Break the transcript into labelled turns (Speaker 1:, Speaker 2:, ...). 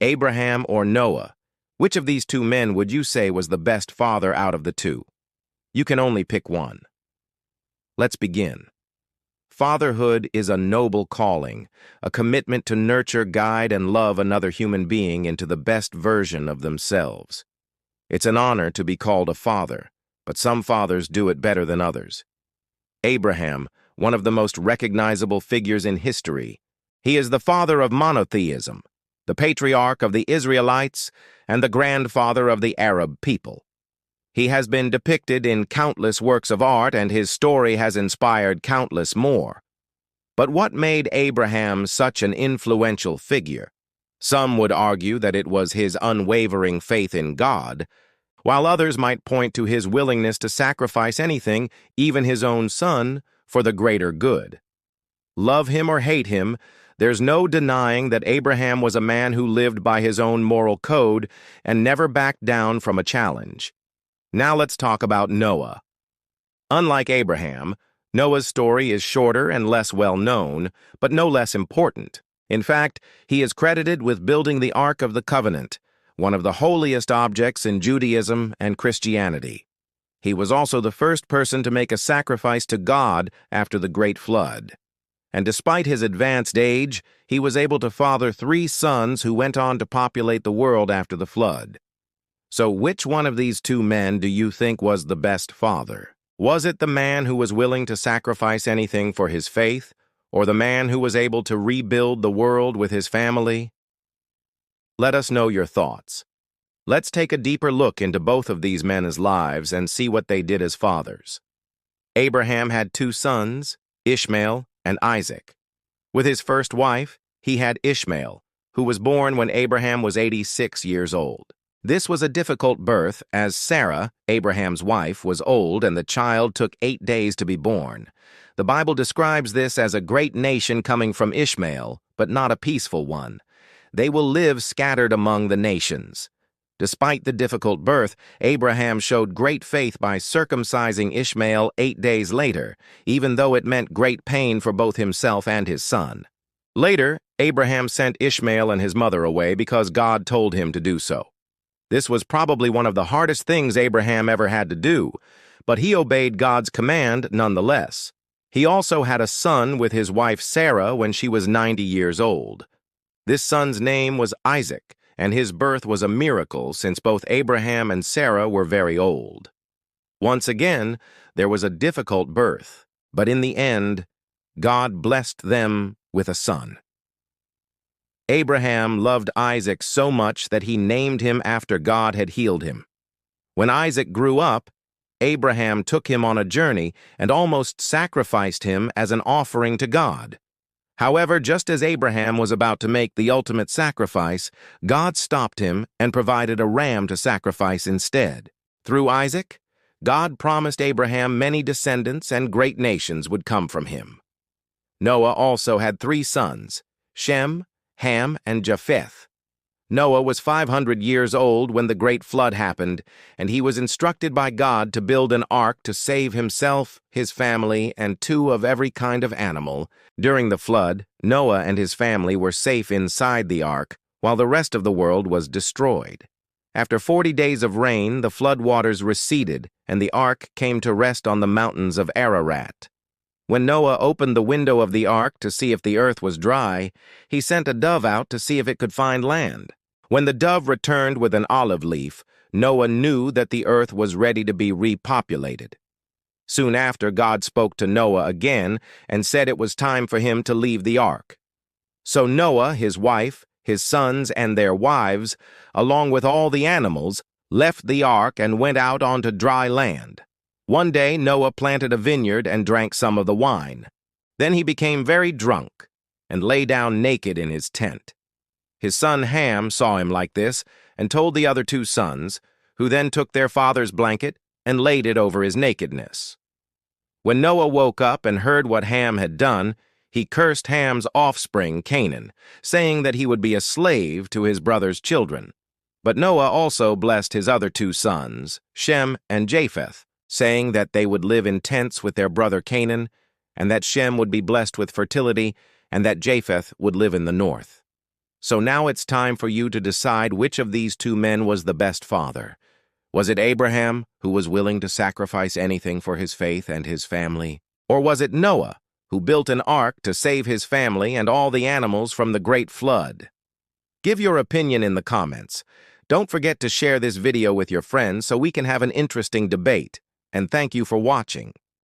Speaker 1: Abraham or Noah? Which of these two men would you say was the best father out of the two? You can only pick one. Let's begin. Fatherhood is a noble calling, a commitment to nurture, guide, and love another human being into the best version of themselves. It's an honor to be called a father, but some fathers do it better than others. Abraham, one of the most recognizable figures in history, he is the father of monotheism, the patriarch of the Israelites, and the grandfather of the Arab people. He has been depicted in countless works of art, and his story has inspired countless more. But what made Abraham such an influential figure? Some would argue that it was his unwavering faith in God, while others might point to his willingness to sacrifice anything, even his own son, for the greater good. Love him or hate him, there's no denying that Abraham was a man who lived by his own moral code and never backed down from a challenge. Now let's talk about Noah. Unlike Abraham, Noah's story is shorter and less well known, but no less important. In fact, he is credited with building the Ark of the Covenant, one of the holiest objects in Judaism and Christianity. He was also the first person to make a sacrifice to God after the Great Flood. And despite his advanced age, he was able to father 3 sons who went on to populate the world after the flood. So which one of these 2 men do you think was the best father? Was it the man who was willing to sacrifice anything for his faith, or the man who was able to rebuild the world with his family? Let us know your thoughts. Let's take a deeper look into both of these men's lives and see what they did as fathers. Abraham had 2 sons, Ishmael and Isaac. With his first wife, he had Ishmael, who was born when Abraham was 86 years old. This was a difficult birth, as Sarah, Abraham's wife, was old and the child took 8 days to be born. The Bible describes this as a great nation coming from Ishmael, but not a peaceful one. They will live scattered among the nations. Despite the difficult birth, Abraham showed great faith by circumcising Ishmael 8 days later, even though it meant great pain for both himself and his son. Later, Abraham sent Ishmael and his mother away because God told him to do so. This was probably one of the hardest things Abraham ever had to do, but he obeyed God's command nonetheless. He also had a son with his wife Sarah when she was 90 years old. This son's name was Isaac, and his birth was a miracle since both Abraham and Sarah were very old. Once again, there was a difficult birth, but in the end, God blessed them with a son. Abraham loved Isaac so much that he named him after God had healed him. When Isaac grew up, Abraham took him on a journey and almost sacrificed him as an offering to God. However, just as Abraham was about to make the ultimate sacrifice, God stopped him and provided a ram to sacrifice instead. Through Isaac, God promised Abraham many descendants and great nations would come from him. Noah also had 3 sons, Shem, Ham, and Japheth. Noah was 500 years old when the great flood happened, and he was instructed by God to build an ark to save himself, his family, and 2 of every kind of animal. During the flood, Noah and his family were safe inside the ark, while the rest of the world was destroyed. After 40 days of rain, the flood waters receded, and the ark came to rest on the mountains of Ararat. When Noah opened the window of the ark to see if the earth was dry, he sent a dove out to see if it could find land. When the dove returned with an olive leaf, Noah knew that the earth was ready to be repopulated. Soon after, God spoke to Noah again and said it was time for him to leave the ark. So Noah, his wife, his sons, and their wives, along with all the animals, left the ark and went out onto dry land. One day, Noah planted a vineyard and drank some of the wine. Then he became very drunk and lay down naked in his tent. His son Ham saw him like this and told the other 2 sons, who then took their father's blanket and laid it over his nakedness. When Noah woke up and heard what Ham had done, he cursed Ham's offspring, Canaan, saying that he would be a slave to his brother's children. But Noah also blessed his other 2 sons, Shem and Japheth, saying that they would live in tents with their brother Canaan, and that Shem would be blessed with fertility, and that Japheth would live in the north. So now it's time for you to decide which of these two men was the best father. Was it Abraham, who was willing to sacrifice anything for his faith and his family? Or was it Noah, who built an ark to save his family and all the animals from the great flood? Give your opinion in the comments. Don't forget to share this video with your friends so we can have an interesting debate. And thank you for watching.